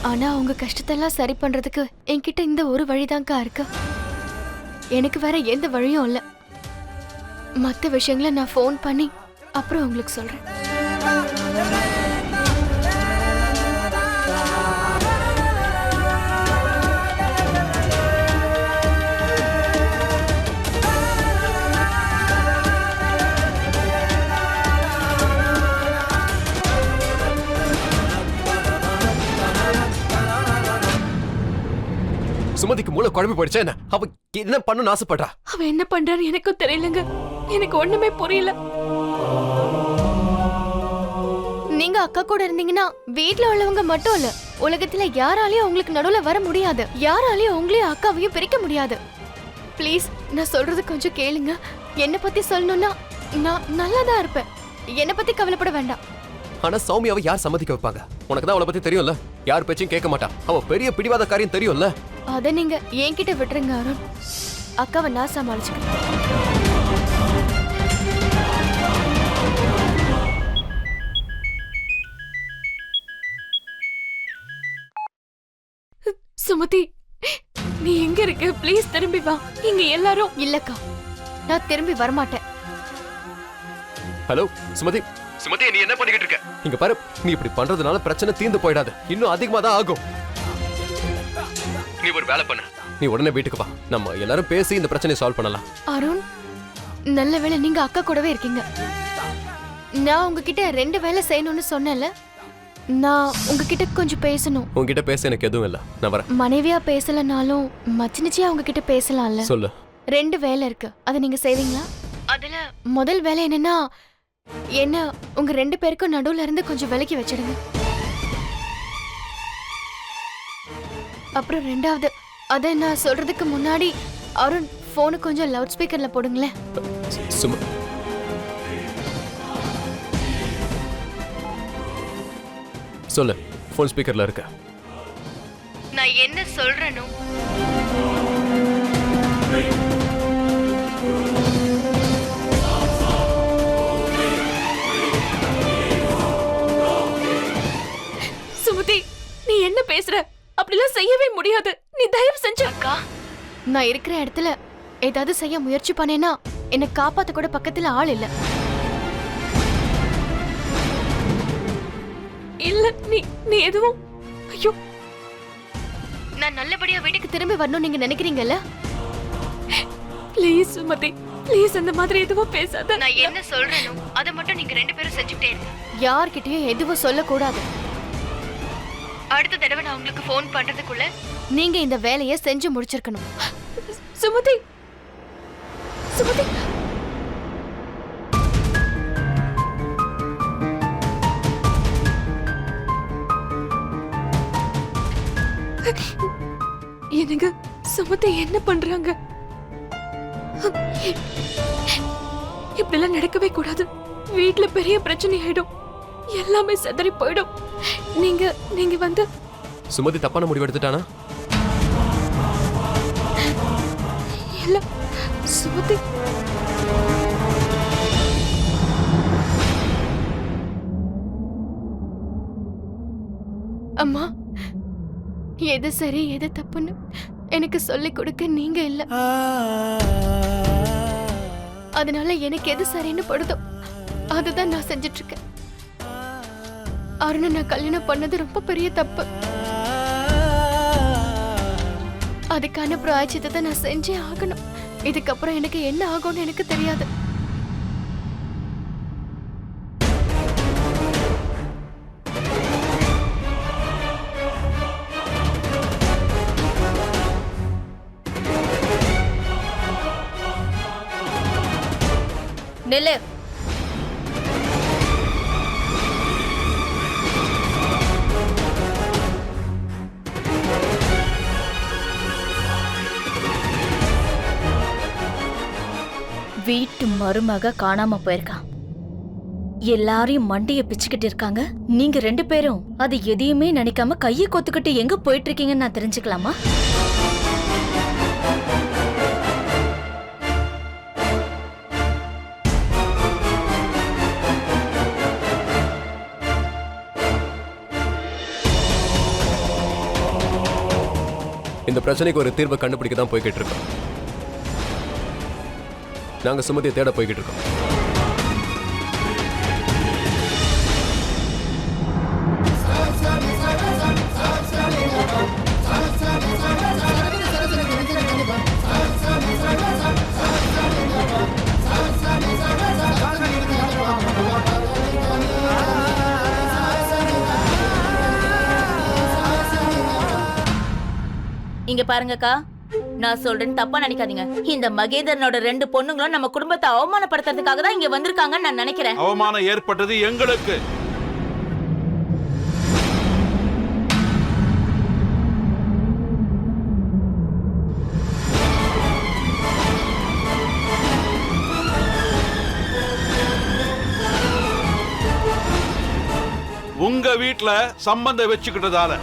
ஆனா உங்க கஷ்டத்தெல்லாம் சரி பண்றதுக்கு என்கிட்ட இந்த ஒரு வழிதான்க்கா இருக்கு. எனக்கு வேற எந்த வழியும் இல்ல. மத்த விஷயங்களை நான் ஃபோன் பண்ணி அப்புறம் உங்களுக்கு சொல்றேன். சுமதிக்கு மூளை குழம்பு போயிடுச்சா என்ன? அவ என்ன பண்ணணும்னு ஆசைப்படுறா? அவ என்ன பண்றான்னு எனக்கும் தெரியலங்க. எனக்கு ஒண்ணுமே புரியல. நீங்க அக்கா கூட இருந்தீங்கன்னா வீட்ல உள்ளவங்க மட்டும் இல்ல, உலகத்துல யாராலையும் உங்களுக்கு நடுவுல வர முடியாது. யாராலையும் உங்களையும் அக்காவையும் பிரிக்க முடியாது. ப்ளீஸ், நான் சொல்றது கொஞ்சம் கேளுங்க. என்ன பத்தி சொல்லணும்னா நான் நல்லாதான் இருப்பேன். என்ன பத்தி கவலைப்பட வேண்டாம். ஆனா சௌமியாவை யார் சம்மதிக்க வைப்பாங்க? உனக்கு தான் அவளை பத்தி தெரியும்ல. யார் பேச்சையும் கேட்க மாட்டா. அவ பெரிய பிடிவாதக்காரியும் தெரியும்ல. அத நீங்க என்கிட்ட விட்டுருங்க அருண். அக்காவை நான் சமாளிச்சுக்கிறேன். சுமதி, நீ எங்க இருக்க? ப்ளீஸ் திரும்பி வா. இங்க எல்லாரும் இல்லக்கா, நான் திரும்பி வரமாட்டேன். ஹலோ சுமதி. சுமதி, நீ என்ன பண்ணிக்கிட்டு இருக்க? இங்க பாரு, நீ இப்படி பண்றதுனால பிரச்சனை தீர்ந்து போயிடாது, இன்னும் அதிகமா தான் ஆகும். நீ ஒரு வேலை பண்ணு, நீ உடனே வீட்டுக்கு வா. நம்ம எல்லாரும் பேசி இந்த பிரச்சனையை சால்வ் பண்ணலாம். அருண், நல்ல வேளை நீங்க அக்கா கூடவே இருக்கீங்க. நான் உங்ககிட்ட 2 வேலை செய்யணும்னு சொன்னேன்ல, நான் உங்ககிட்ட கொஞ்சம் பேசணும். உங்ககிட்ட பேச எனக்கு எதுவும் இல்ல, நான் வரேன். மனைவியா பேசலனாலும் மச்சினிச்சியா உங்ககிட்ட பேசலாம்ல. சொல்லு. 2 வேலை இருக்கு, அதை நீங்க செய்வீங்களா? அதுல முதல் வேலை என்னன்னா, என்ன உங்க 2 பேருக்கும் நடுவுல இருந்து கொஞ்சம் விலக்கி வச்சிடுங்க. அப்புறம் 2வது, அதை நான் சொல்றதுக்கு முன்னாடி அருண் போனு கொஞ்சம் லவுட் ஸ்பீக்கர்ல போடுங்களேன். சும்மா சொல்லு. போன் ஸ்பீக்கர்ல இருக்க. நான் என்ன சொல்றேனோ சுமதி, நீ என்ன பேசுற? அப்படிலாம் செய்யவே முடியாது. நீ தயவு செஞ்சு அக்கா, நான் இருக்கிற இடத்துல ஏதாவது செய்ய முயற்சி பண்ணேனா என்ன காப்பாத்த கூட பக்கத்துல ஆள் இல்ல. இல்ல, நீ எதுவும், ஐயோ, நான் நல்லபடியா வீட்டுக்கு திரும்பி வரணும் நீங்க நினைக்கிறீங்கல்ல? ப்ளீஸ் சுமதி, ப்ளீஸ் அந்த மாதிரி எதுவும் பேசாத. நான் என்ன சொல்றேனோ அதை மட்டும் நீங்க 2 பேரும் செஞ்சுட்டே இருங்க. யார்கிட்டயும் எதுவும் சொல்லக்கூடாது. அடுத்த தடவை நான் உங்களுக்கு ஃபோன் பண்றதுக்குள்ள நீங்க இந்த வேலையை செஞ்சு முடிச்சிருக்கணும். சுமதி, சுமதி, எனக்கு சுமதி என்ன பண்றாங்க? இப்படிலாம் நடக்கவே கூடாது. வீட்டுல பெரிய பிரச்சனை ஆயிடும், எல்லாமே செதறி போயிடும். நீங்க வந்து சுமதி தப்பான முடிவு எடுத்துட்டானா? இல்ல சுமதி, அம்மா, எது சரி எது தப்புன்னு எனக்கு சொல்லிக் கொடுக்க நீங்க இல்ல. அதனால எனக்கு எது சரின்னு படுதோ அதுதான் நான் செஞ்சிட்டு இருக்கேன். அருணை நான் கல்யாணம் பண்ணது ரொம்ப பெரிய தப்பு. அதுக்கான பிராயச்சித்தத்தை நான் செஞ்சே ஆகணும். இதுக்கப்புறம் எனக்கு என்ன ஆகும்னு எனக்கு தெரியாது. நில்லு. வீட்டு மருமக காணாம போயிருக்கான். எல்லாரையும் மண்டிய பிச்சுக்கிட்டு இருக்காங்க. நீங்க 2 பேரும் அது எதையுமே நினைக்காம கையை கொத்துக்கிட்டு எங்க போயிட்டு இருக்கீங்கன்னு நான் தெரிஞ்சுக்கலாமா? இந்த பிரச்சனைக்கு ஒரு தீர்வை கண்டுபிடிக்க தான் போய்கிட்டு இருக்கோம். நாங்க சுமதியை தேட போய்கிட்டு இருக்கோம். இங்க பாருங்கக்கா, நான் சொல்றேன்னு தப்பா நினைக்காதீங்க. இந்த மகேந்திரனோட 2 பொண்ணுங்களும் நம்ம குடும்பத்தை அவமானப்படுத்துறதுக்காக தான் இங்க வந்திருக்காங்கன்னு நான் நினைக்கிறேன். அவமானம் ஏற்பட்டது எங்களுக்கு. உங்க வீட்ல சம்பந்தம் வச்சுக்கிட்டதால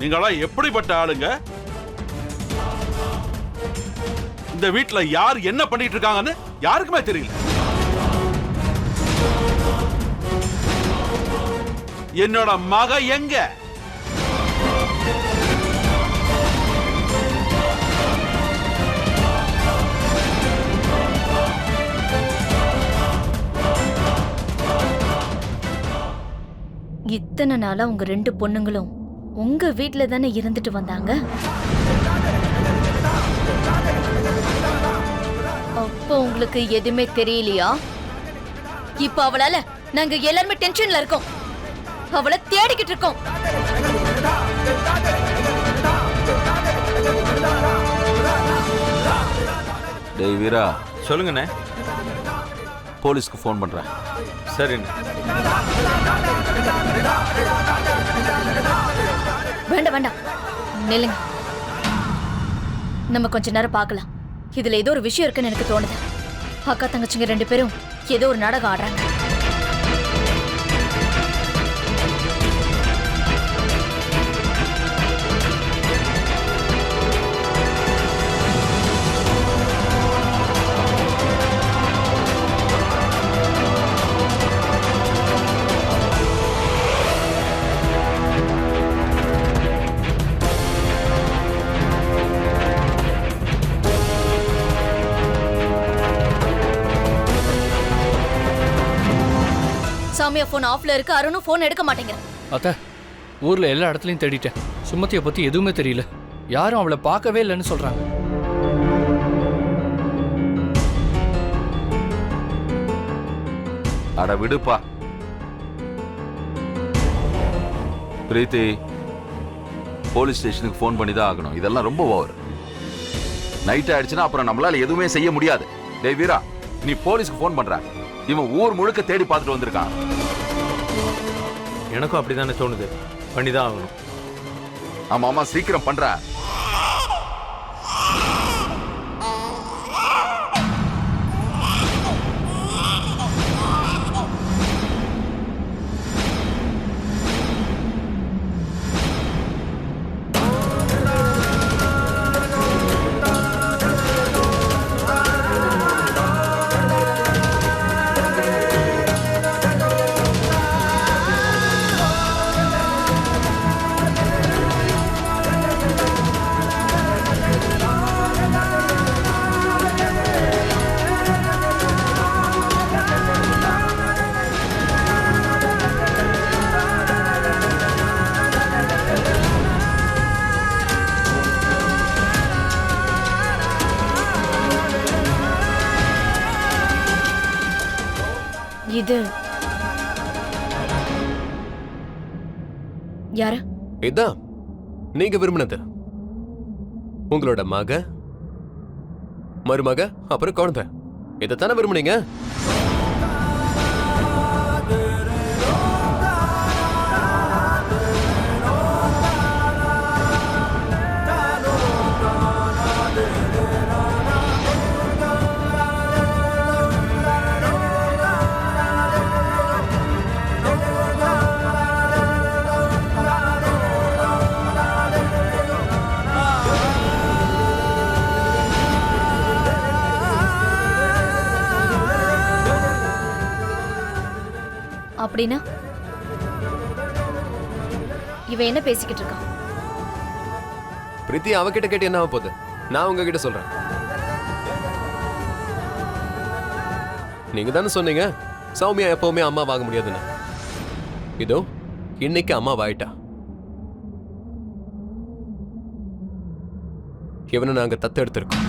நீங்களா எப்படிப்பட்ட ஆளுங்க? இந்த வீட்ல யார் என்ன பண்ணிட்டு இருக்காங்கன்னு யாருக்குமே தெரியல. என்னோட மக எங்க? இத்தனை நாளா உங்க 2 பொண்ணுங்களும் உங்க வீட்ல தானே இருந்துட்டு வந்தாங்க. அப்போ உங்களுக்கு எதுவுமே தெரியலையா? இப்ப அவளால நாங்க எல்லாருமே டென்ஷன்ல இருக்கோம். அவளை தேடிக்கிட்டு இருக்கோம். டேய் வீரா, சொல்லுங்கண்ணே. போலீஸ்க்கு ஃபோன் பண்றேன். சரிண்ணே. வேண்டாம் வேண்டாம், நில்லுங்க. நம்ம கொஞ்ச நேரம் பார்க்கலாம். இதுல ஏதோ ஒரு விஷயம் இருக்குன்னு எனக்கு தோணுது. அக்கா தங்கச்சிங்க 2 பேரும் ஏதோ ஒரு நாடகம் ஆடுறாங்க. சாமியா போன் ஆஃப்ல இருக்கு. அருணும் போன் எடுக்க மாட்டேங்கிறான். அத்த, ஊர்ல எல்லா இடத்துலயும் தேடிட்டேன். சுமதியை பத்தி எதுவுமே தெரியல. யாரும் அவளை பார்க்கவே இல்லைன்னு சொல்றாங்க. அட விடுப்பா பிரீத்தி, போலீஸ் ஸ்டேஷனுக்கு ஃபோன் பண்ணி தான் ஆகணும். இதெல்லாம் ரொம்ப ஓவர். நைட் ஆயிடுச்சுன்னா அப்புறம் நம்மளால எதுவுமே செய்ய முடியாது. டேய் வீரா, நீ போலீஸ்க்கு ஃபோன் பண்ற. இவன் ஊர் முழுக்க தேடி பார்த்துட்டு வந்திருக்கான். எனக்கும் அப்படிதானே தோணுது. பண்ணிதான் ஆகணும். ஆமா ஆமா, சீக்கிரம் பண்ற. இது யாரு? இதான் நீங்க விரும்பினது. உங்களோட மக, மருமக, அப்புறம் குழந்தை. இதைத்தானே விரும்புனீங்க? அப்படின்னா இவன் என்ன பேசிக்கிட்டு இருக்கான்? பிரீத்தி அவகிட்ட கேட்டு என்ன ஆக போகுது? நான் உங்ககிட்ட சொல்றேன். நீங்க தானே சொன்னீங்க சௌமியா எப்பவுமே அம்மா வாங்க முடியாதுன்னு. இதோ இன்னைக்கு அம்மா வாயிட்டா. இவனை நாங்க தத்தெடுத்திருக்கோம்.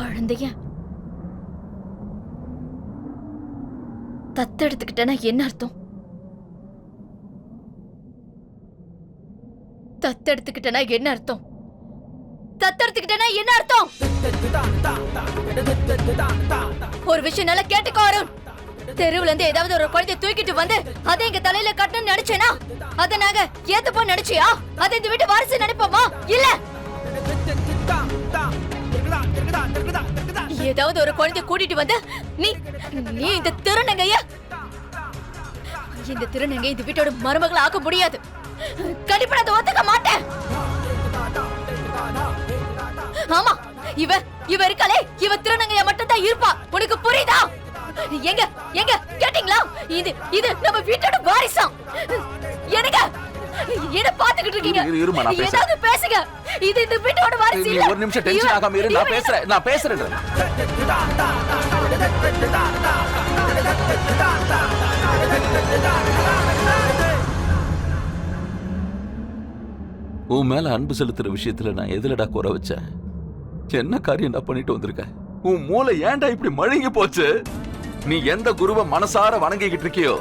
குழந்தைய தத்தெடுத்துக்கிட்டேன்னா என்ன அர்த்தம்? தத்தெடுத்துக்கிட்டேன்னா என்ன அர்த்தம்? தத்தெடுத்துக்கிட்டேன்னா என்ன அர்த்தம்? ஒரு விஷயம் நல்லா கேட்டுக்கோ அருண். தெருவுல இருந்து ஏதாவது ஒரு குழந்தைய தூக்கிட்டு வந்து அதை எங்க தலையில கட்டணும்னு நினைச்சேனா அதை நாங்க ஏத்துப்போம் நினைச்சியா? அதை இந்த வீட்டு வாரிசு நினைப்போமா? இல்ல. ஏதாவது ஒரு குழந்தைய கூட்டிட்டு வந்து நீ இந்த திருநங்கைய இந்த வீட்டோட மருமகளை ஆக்க முடியாது. கண்டிப்பா நான் ஒத்துக்க மாட்டேன். ஆமா, இவ இருக்காளே, இவ திருநங்கையா மட்டும் தான் இருப்பா. உனக்கு புரியுதா? எங்க எங்க கேட்டீங்களா? இது நம்ம வீட்டோட வாரிசம். எனக்கு என்ன பாத்துக்கிட்டு இருக்கீங்க? ஏதாவது பேசுங்க. இது இந்த வீட்டோட வாரிசு இல்ல. ஒரு நிமிஷம் டென்ஷன் ஆகாம இரு. நான் பேசுறேன். உன் மேல அன்பு செலுத்துற விஷயத்துல நான் எதுலடா குறை வச்சேன்? என்ன காரியம் நான் பண்ணிட்டு வந்திருக்கேன்? உன் மூளை ஏன்டா இப்படி மழுங்கி போச்சு? நீ எந்த குருவை மனசார வணங்கிக்கிட்டு இருக்கியோ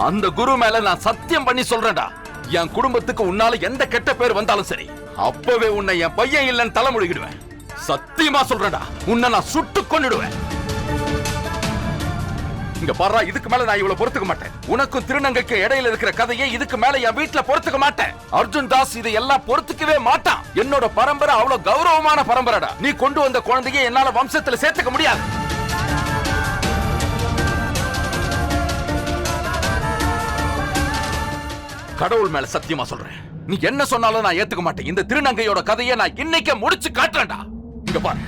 அந்த குரு மேல நான் சத்தியம் பண்ணி சொல்றேன்டா, என் குடும்பத்துக்கு உன்னால எந்த கெட்ட பேர் வந்தாலும் சரி, அப்பவே உன்னை என் பையன் இல்லைன்னு தலைமுடிக்கிடுவேன். சத்தியமா சொல்றேன்டா, உன்னை நான் சுட்டு கொன்னுடுவேன். இங்க பாரு, இதுக்கு மேல நான் இவ்வளவு பொறுத்துக்க மாட்டேன். உனக்கும் திருநங்கைக்கு இடையில இருக்கிற கதையை இதுக்கு மேல என் வீட்டுல பொறுத்துக்க மாட்டேன். அர்ஜுன் தாஸ் இதை எல்லாம் பொறுத்துக்கவே மாட்டான். என்னோட பரம்பரை அவ்வளவு கௌரவமான பரம்பரைடா. நீ கொண்டு வந்த குழந்தையை என்னால வம்சத்துல சேர்த்துக்க முடியாது. கடவுள் மேல சத்தியமா சொல்றேன், நீ என்ன சொன்னாலும் நான் ஏத்துக்க மாட்டேன். இந்த திருநங்கையோட கதையை நான் இன்னைக்கே முடிச்சு காட்டுறேன்டா. இங்க பாரு,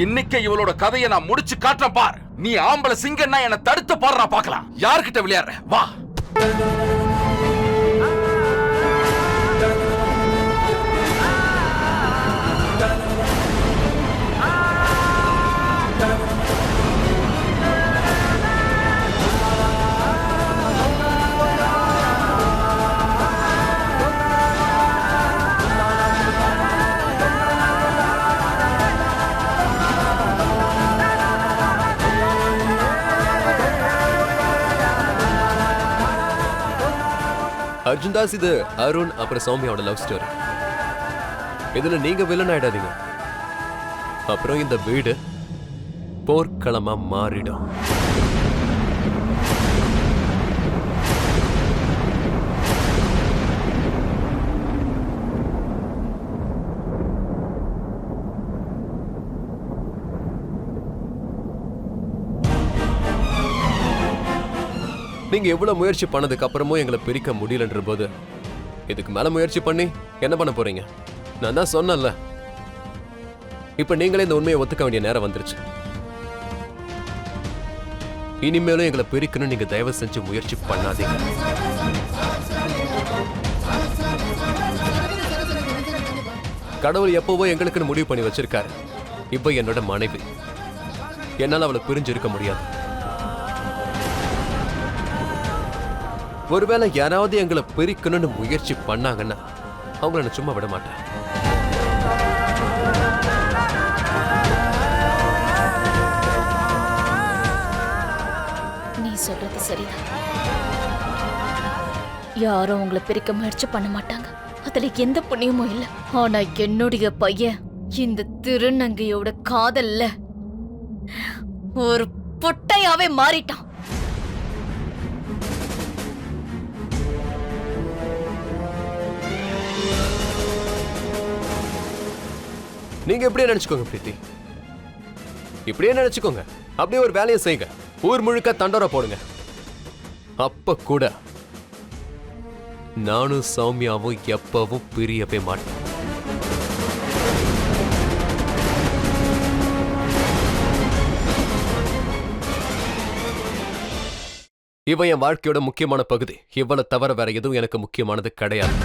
இன்னைக்கே இவளோட கதையை நான் முடிச்சு காட்டுறேன் பார். நீ ஆம்பளை சிங்கன்னா என்ன தடுத்து பாரு, நான் பார்க்கலாம். யார்கிட்ட விளையாடுற? வா. அர்ஜுன் தாஸ், இது அருண் அப்புறம் சௌமியாவோட லவ் ஸ்டோரி. இதுல நீங்க வில்லன் ஆயிடாதீங்க, அப்புறம் இந்த வீடு போர்க்களமா மாறிடும். நீங்க எவ்வளவு முயற்சி பண்ணதுக்கு அப்புறமும் எங்களை பிரிக்க முடியலன்ற போது இதுக்கு மேல முயற்சி பண்ணி என்ன பண்ண போறீங்க? நான் தான் சொன்னேன்ல, இப்ப நீங்களே இந்த உண்மையை ஒத்துக்க வேண்டிய நேரம் வந்துருச்சு. இனிமேலும் எங்களை பிரிக்கணும் நீங்க தயவு செஞ்சு முயற்சி பண்ணாதீங்க. கடவுள் எப்பவோ எங்களுக்குன்னு முடிவு பண்ணி வச்சிருக்காரு. இப்ப என்னோட மனைவி, என்னால அவளை பிரிஞ்சு இருக்க முடியாது. ஒருவேளை யாராவது எங்களை பிரிக்கணும்னு முயற்சி பண்ணாங்கன்னா அவங்கள நான் சும்மா விட மாட்டேன். நீ சொல்றது சரிதான். யாரும் உங்களை பிரிக்க முயற்சி பண்ண மாட்டாங்க. அதுல எந்த புண்ணியமும் இல்ல. ஆனா என்னுடைய பையன் இந்த திருநங்கையோட காதல்ல ஒரு பொட்டையாவே மாறிட்டான். நீங்க எப்படியே நினைச்சுக்கோங்க பிரீத்தி, இப்படியே நினைச்சுக்கோங்க. அப்படியே ஒரு வேலையை செய்யுங்க. ஊர் முழுக்க தண்டோரா போடுங்க. அப்ப கூட நானும் சௌமியாவும் எப்பவும் பிரியவே மாட்டேன். இவ என் வாழ்க்கையோட முக்கியமான பகுதி. இவளை தவிர வேற எதுவும் எனக்கு முக்கியமானது கிடையாது.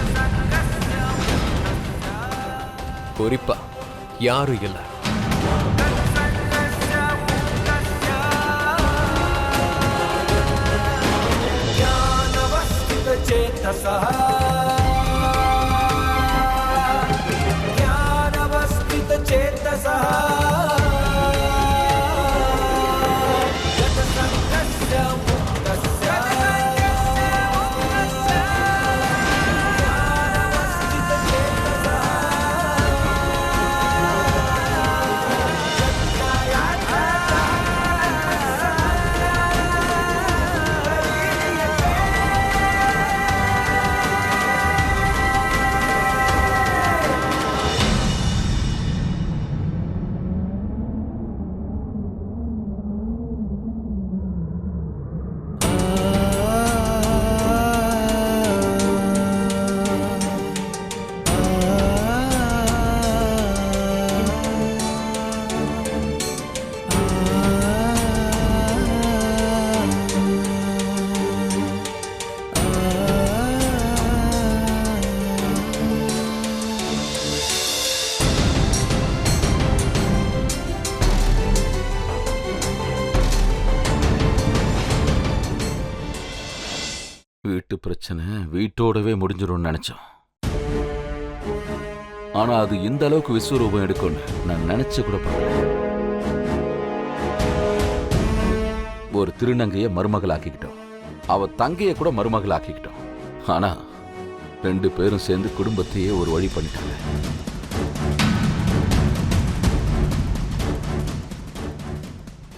குறிப்பா யாரும் இல்ல. வீட்டு பிரச்சனை வீட்டோடவே முடிஞ்சிடும்னு நினைச்சோம். ஆனா அது இந்த அளவுக்கு விஸ்வரூபம் எடுக்கும்னு நான் நினைச்சு கூட பார்க்கல. ஒரு திருநங்கைய மருமகளாக்கிக்கிட்டோம், அவ தங்கைய கூட மருமகளாக்கிக்கிட்டோம். ஆனா 2 பேரும் சேர்ந்து குடும்பத்தையே ஒரு வழி பண்ணிட்டாங்க.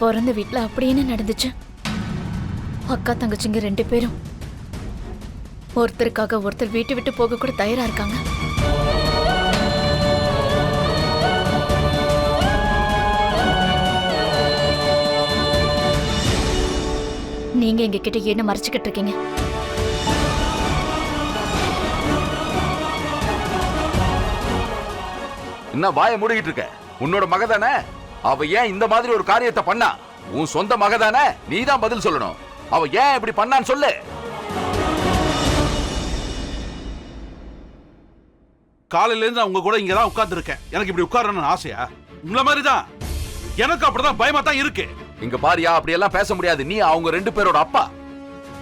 பிறந்த வீட்டுல அப்படி என்ன நடந்துச்சு? அக்கா தங்கச்சிங்க 2 பேரும் ஒருத்தருக்காக ஒருத்தர் வீட்டை விட்டு போக கூட தயாரா இருக்காங்க. நீங்க எங்க கிட்ட என்ன மறைச்சுக்கிட்டு இருக்கீங்க? என்ன வாயை மூடிக்கிட்டு இருக்க? உன்னோட மக தானே, அவ ஏன் இந்த மாதிரி ஒரு காரியத்தை பண்ணா? உன் சொந்த மக தானே, நீ தான் பதில் சொல்லணும். அவ ஏன் இப்படி பண்ணான்னு சொல்லு. காலையில இருந்து நான் உங்க கூட இங்க தான் உட்கார்ந்து இருக்கேன். எனக்கு இப்படி உட்காரணும்னு ஆசையா? உங்கள மாதிரி தான் எனக்கு அப்படிதான் பயமா தான் இருக்கு. இங்க பாரியா, அப்படி எல்லாம் பேச முடியாது. நீ அவங்க 2 பேரோட அப்பா.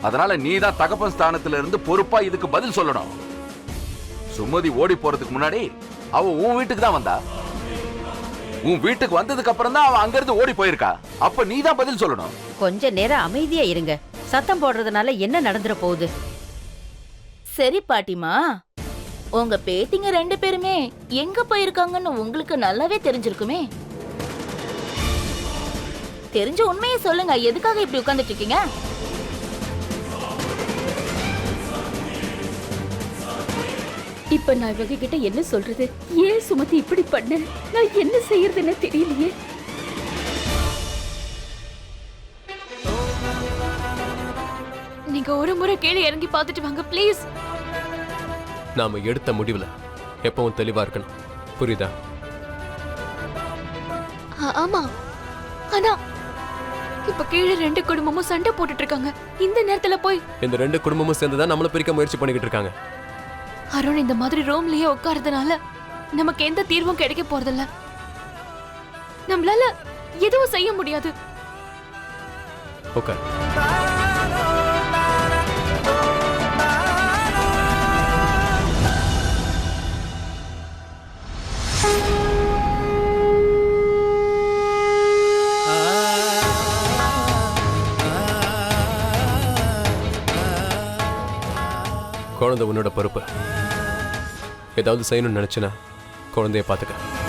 அதனால நீ தான் தகப்பன் ஸ்தானத்துல இருந்து பொறுப்பா இதுக்கு பதில் சொல்லணும். சுமதி ஓடி போறதுக்கு முன்னாடி அவ உன் வீட்டுக்கு தான் வந்தா. உன் வீட்டுக்கு வந்ததுக்கு அப்புறம் தான் அவ அங்க இருந்து ஓடி போயிருக்கா. அப்ப நீ தான் பதில் சொல்லணும். கொஞ்ச நேரம் அமைதியா இருங்க. சத்தம் போடுறதுனால என்ன நடந்துற போகுது? சரி பாட்டிமா, உங்க பேத்திங்க 2 பேருமே எங்க போயிருக்காங்கன்னு உங்களுக்கு நல்லாவே தெரிஞ்சிருக்குமே. தெரிஞ்ச உண்மையை சொல்லுங்க. எதுக்காக இப்படி உட்கார்ந்துட்டு இருக்கீங்க? இப்ப நான் இவங்க கிட்ட என்ன சொல்றது? ஏன் சுமதி இப்படி பண்ண? நான் என்ன செய்யறதுன்னு தெரியலையே. நீங்க ஒரு முறை கீழே இறங்கி பார்த்துட்டு வாங்க ப்ளீஸ். நாம எடுத்த முடிவுல எப்பவும் தெளிவா இருக்கணும், புரியுதா? ஆமா, ஆனா இப்ப கீழே 2 குடும்பமும் சண்டை போட்டுட்டு இருக்காங்க. இந்த நேரத்துல போய் இந்த 2 குடும்பமும் சேர்ந்துதான் நம்மள பிரிக்க முயற்சி பண்ணிக்கிட்டு இருக்காங்க. அருண் இந்த மாதிரி ரூம்லயே உட்கார்றதுனால நமக்கு எந்த தீர்வும் கிடைக்க போறதில்ல. நம்மளால எதுவும் செய்ய முடியாது. ஓகே, குழந்தை உன்னோட பொறுப்பு. ஏதாவது செய்யணும்னு நினைச்சுனா குழந்தைய பார்த்துக்க.